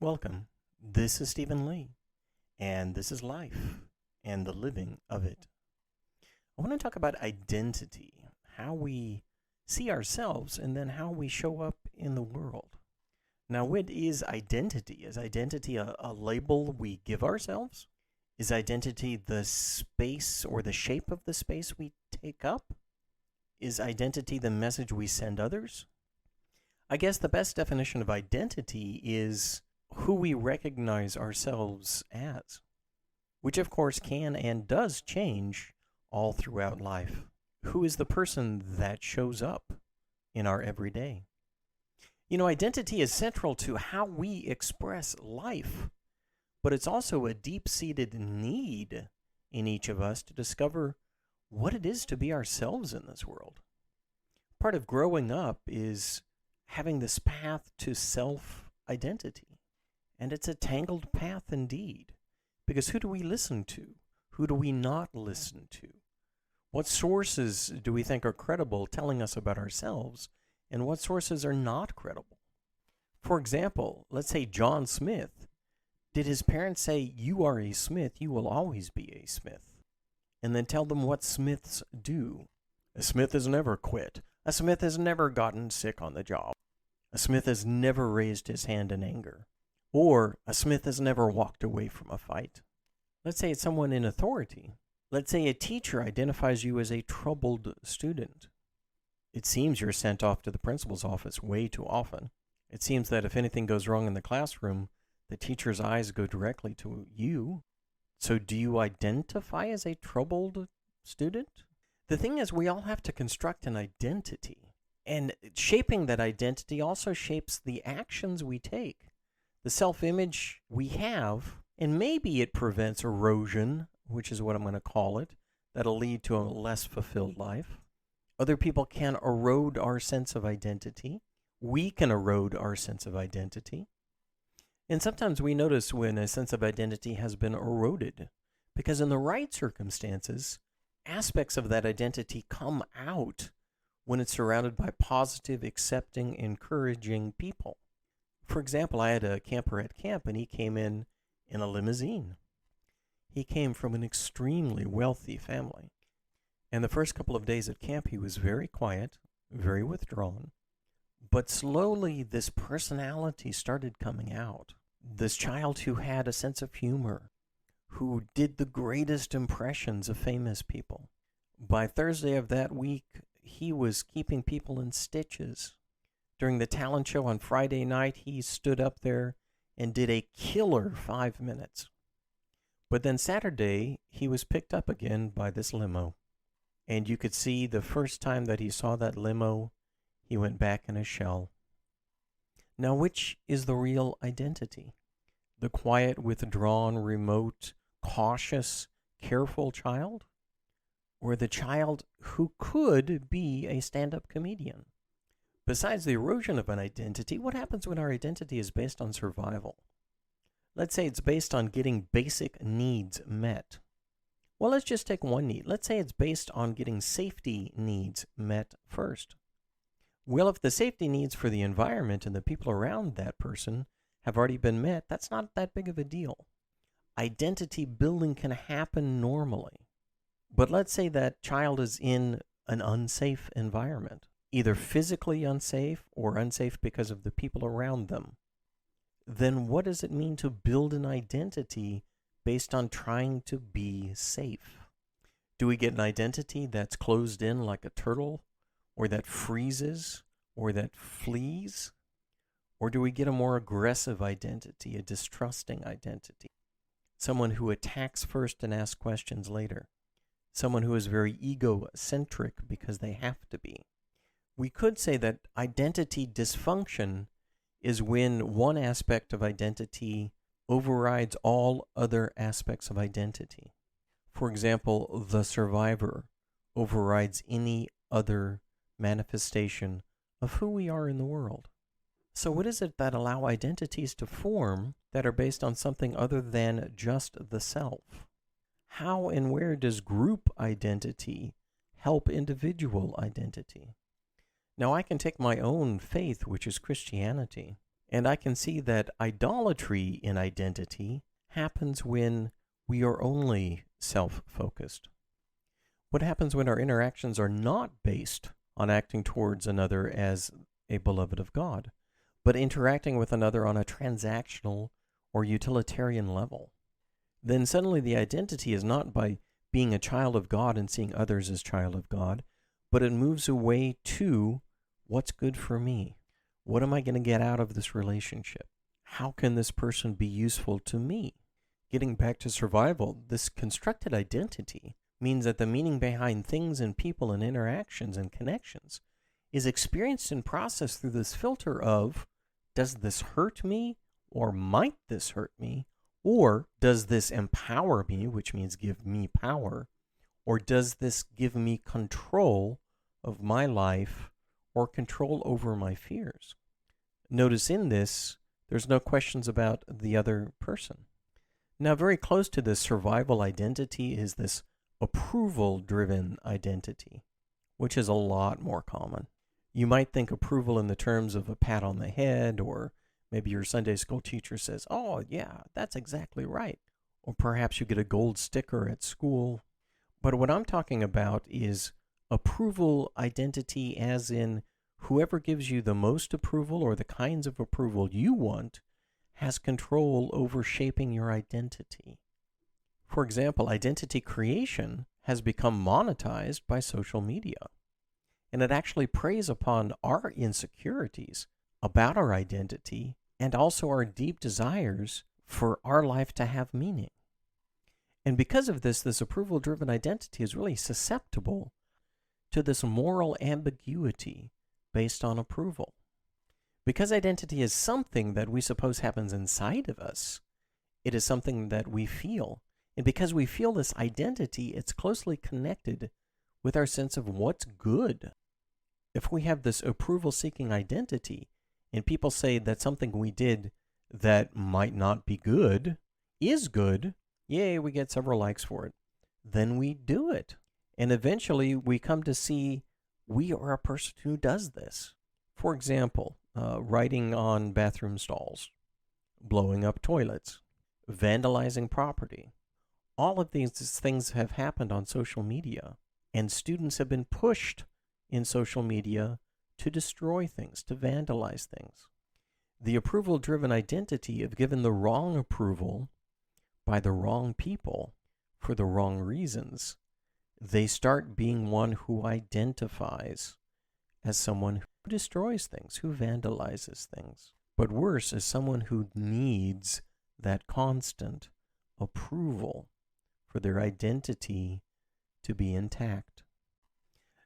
Welcome. This is Stephen Lee, and this is life and the living of it. I want to talk about identity, how we see ourselves, and then how we show up in the world. Now, what is identity? Is identity a label we give ourselves? Is identity the space or the shape of the space we take up? Is identity the message we send others? I guess the best definition of identity is who we recognize ourselves as, which of course can and does change all throughout life. Who is the person that shows up in our everyday? Identity is central to how we express life, but it's also a deep-seated need in each of us to discover what it is to be ourselves in this world. Part of growing up is having this path to self-identity. And it's a tangled path indeed, because who do we listen to? Who do we not listen to? What sources do we think are credible telling us about ourselves, and what sources are not credible? For example, let's say John Smith. Did his parents say, "You are a Smith, you will always be a Smith," and then tell them what Smiths do? A Smith has never quit. A Smith has never gotten sick on the job. A Smith has never raised his hand in anger. Or a Smith has never walked away from a fight. Let's say it's someone in authority. Let's say a teacher identifies you as a troubled student. It seems you're sent off to the principal's office way too often. It seems that if anything goes wrong in the classroom, the teacher's eyes go directly to you. So do you identify as a troubled student? The thing is, we all have to construct an identity. And shaping that identity also shapes the actions we take. The self-image we have, and maybe it prevents erosion, which is what I'm going to call it, that'll lead to a less fulfilled life. Other people can erode our sense of identity. We can erode our sense of identity. And sometimes we notice when a sense of identity has been eroded, because in the right circumstances, aspects of that identity come out when it's surrounded by positive, accepting, encouraging people. For example, I had a camper at camp, and he came in a limousine. He came from an extremely wealthy family. And the first couple of days at camp, he was very quiet, very withdrawn. But slowly, this personality started coming out. This child who had a sense of humor, who did the greatest impressions of famous people. By Thursday of that week, he was keeping people in stitches. During the talent show on Friday night, he stood up there and did a killer 5 minutes. But then Saturday, he was picked up again by this limo. And you could see the first time that he saw that limo, he went back in a shell. Now, which is the real identity? The quiet, withdrawn, remote, cautious, careful child? Or the child who could be a stand-up comedian? Besides the erosion of an identity, what happens when our identity is based on survival? Let's say it's based on getting basic needs met. Well, let's just take one need. Let's say it's based on getting safety needs met first. Well, if the safety needs for the environment and the people around that person have already been met, that's not that big of a deal. Identity building can happen normally. But let's say that child is in an unsafe environment, either physically unsafe or unsafe because of the people around them. Then what does it mean to build an identity based on trying to be safe? Do we get an identity that's closed in like a turtle, or that freezes, or that flees? Or do we get a more aggressive identity, a distrusting identity? Someone who attacks first and asks questions later. Someone who is very egocentric because they have to be. We could say that identity dysfunction is when one aspect of identity overrides all other aspects of identity. For example, the survivor overrides any other manifestation of who we are in the world. So what is it that allow identities to form that are based on something other than just the self? How and where does group identity help individual identity? Now, I can take my own faith, which is Christianity, And I can see that idolatry in identity happens when we are only self-focused. What happens when our interactions are not based on acting towards another as a beloved of God, but interacting with another on a transactional or utilitarian level? Then suddenly the identity is not by being a child of God and seeing others as child of God, but it moves away to what's good for me. What am I going to get out of this relationship? How can this person be useful to me? Getting back to survival, this constructed identity means that the meaning behind things and people and interactions and connections is experienced and processed through this filter of, does this hurt me, or might this hurt me, or does this empower me, which means give me power, or does this give me control of my life or control over my fears? Notice in this, there's no questions about the other person. Now, very close to this survival identity is this approval-driven identity, which is a lot more common. You might think approval in the terms of a pat on the head, or maybe your Sunday school teacher says, "Oh, yeah, that's exactly right." Or perhaps you get a gold sticker at school. But what I'm talking about is approval identity, as in whoever gives you the most approval or the kinds of approval you want has control over shaping your identity. For example, identity creation has become monetized by social media, and it actually preys upon our insecurities about our identity and also our deep desires for our life to have meaning. And because of this approval-driven identity is really susceptible to this moral ambiguity based on approval. Because identity is something that we suppose happens inside of us, it is something that we feel. And because we feel this identity, it's closely connected with our sense of what's good. If we have this approval-seeking identity, and people say that something we did that might not be good is good, yay, we get several likes for it, then we do it. And eventually we come to see we are a person who does this. For example, writing on bathroom stalls, blowing up toilets, vandalizing property. All of these things have happened on social media, and students have been pushed in social media to destroy things, to vandalize things. The approval-driven identity of given the wrong approval by the wrong people for the wrong reasons, they start being one who identifies as someone who destroys things, who vandalizes things. But worse, as someone who needs that constant approval for their identity to be intact.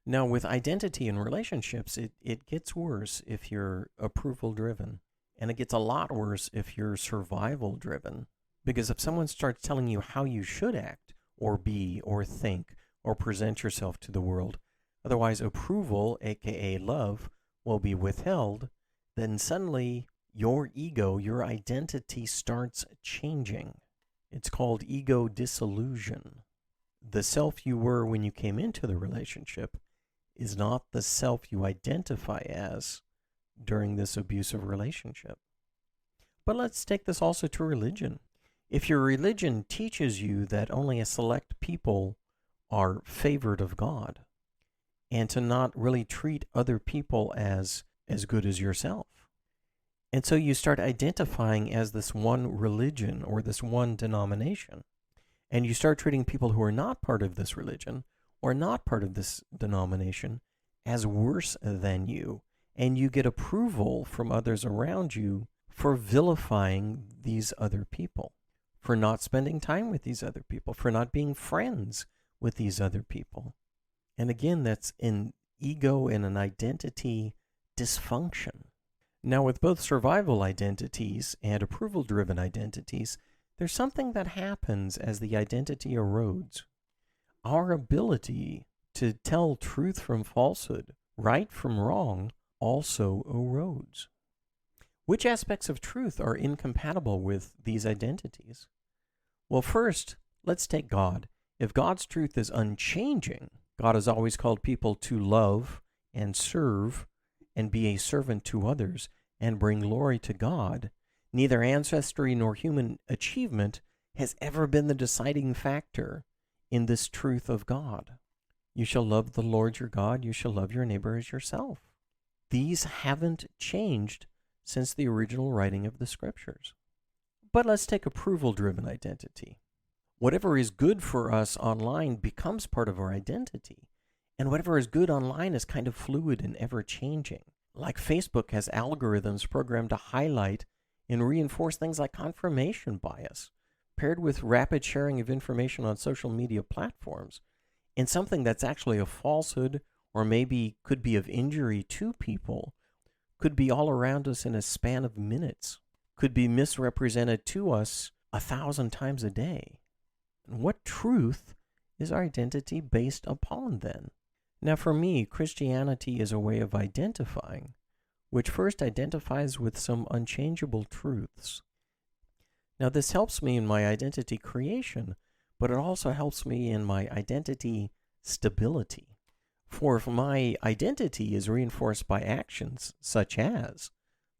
Now, with identity in relationships, it gets worse if you're approval-driven. And it gets a lot worse if you're survival-driven. Because if someone starts telling you how you should act, or be, or think, or present yourself to the world, otherwise approval, aka love, will be withheld, then suddenly your ego, your identity starts changing. It's called ego disillusion. The self you were when you came into the relationship is not the self you identify as during this abusive relationship. But let's take this also to religion. If your religion teaches you that only a select people are favored of God, and to not really treat other people as good as yourself, and so you start identifying as this one religion or this one denomination, and you start treating people who are not part of this religion or not part of this denomination as worse than you, and you get approval from others around you for vilifying these other people, for not spending time with these other people, for not being friends with these other people. And again, that's an ego and an identity dysfunction. Now, with both survival identities and approval-driven identities, there's something that happens as the identity erodes. Our ability to tell truth from falsehood, right from wrong, also erodes. Which aspects of truth are incompatible with these identities? Well, first, let's take God. If God's truth is unchanging, God has always called people to love and serve and be a servant to others, and bring glory to God, neither ancestry nor human achievement has ever been the deciding factor in this truth of God. You shall love the Lord your God. You shall love your neighbor as yourself. These haven't changed since the original writing of the scriptures. But let's take approval-driven identity. Whatever is good for us online becomes part of our identity. And whatever is good online is kind of fluid and ever-changing. Like Facebook has algorithms programmed to highlight and reinforce things like confirmation bias, paired with rapid sharing of information on social media platforms. And something that's actually a falsehood or maybe could be of injury to people could be all around us in a span of minutes, could be misrepresented to us 1,000 times a day. And what truth is our identity based upon then? Now for me, Christianity is a way of identifying, which first identifies with some unchangeable truths. Now this helps me in my identity creation, but it also helps me in my identity stability. For if my identity is reinforced by actions such as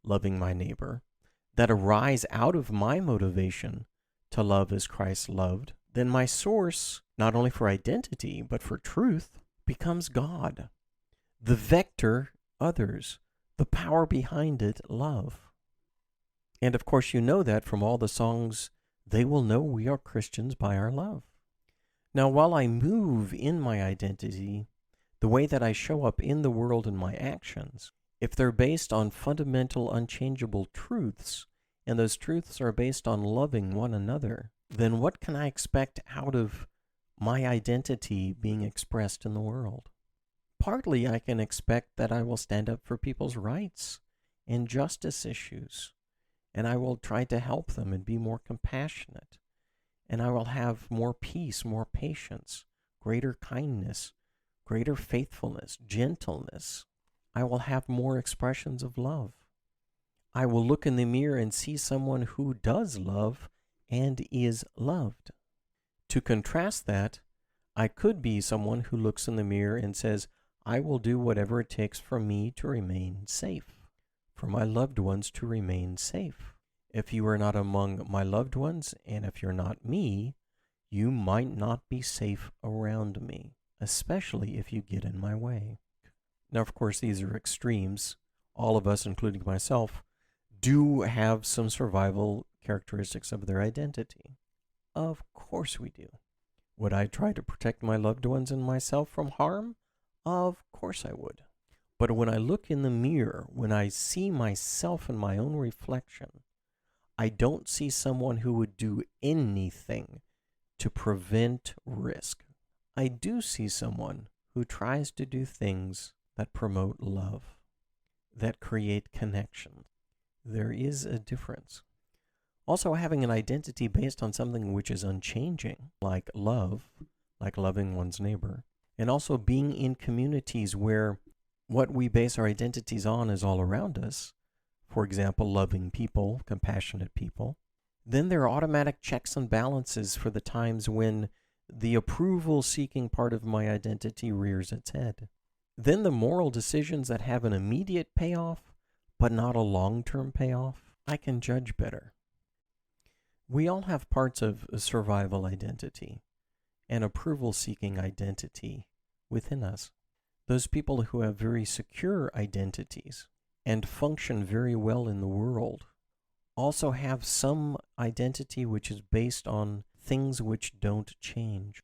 loving my neighbor that arise out of my motivation to love as Christ loved, then my source, not only for identity, but for truth, becomes God. The vector, others. The power behind it, love. And of course you know that from all the songs, they will know we are Christians by our love. Now while I move in my identity, the way that I show up in the world in my actions, if they're based on fundamental unchangeable truths, and those truths are based on loving one another, then what can I expect out of my identity being expressed in the world? Partly I can expect that I will stand up for people's rights and justice issues, and I will try to help them and be more compassionate, and I will have more peace, more patience, greater kindness, greater faithfulness, gentleness. I will have more expressions of love. I will look in the mirror and see someone who does love and is loved. To contrast that, I could be someone who looks in the mirror and says, I will do whatever it takes for me to remain safe, for my loved ones to remain safe. If you are not among my loved ones, and if you're not me, you might not be safe around me, especially if you get in my way. Now, of course, these are extremes. All of us, including myself, do have some survival characteristics of their identity. Of course we do. Would I try to protect my loved ones and myself from harm? Of course I would. But when I look in the mirror, when I see myself in my own reflection, I don't see someone who would do anything to prevent risk. I do see someone who tries to do things that promote love, that create connection. There is a difference. Also, having an identity based on something which is unchanging, like love, like loving one's neighbor, and also being in communities where what we base our identities on is all around us, for example, loving people, compassionate people, then there are automatic checks and balances for the times when the approval-seeking part of my identity rears its head. Then the moral decisions that have an immediate payoff, but not a long-term payoff, I can judge better. We all have parts of a survival identity, an approval-seeking identity within us. Those people who have very secure identities and function very well in the world also have some identity which is based on things which don't change.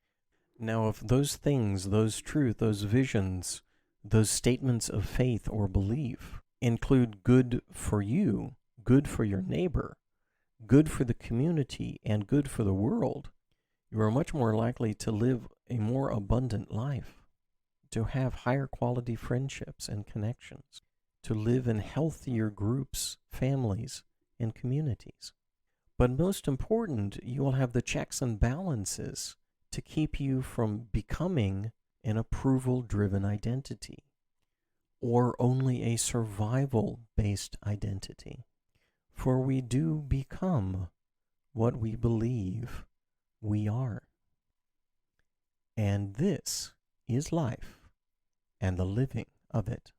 Now, if those things, those truths, those visions, those statements of faith or belief include good for you, good for your neighbor, good for the community, and good for the world, you are much more likely to live a more abundant life, to have higher quality friendships and connections, to live in healthier groups, families, and communities. But most important, you will have the checks and balances to keep you from becoming an approval-driven identity or only a survival-based identity. For we do become what we believe we are. And this is life and the living of it.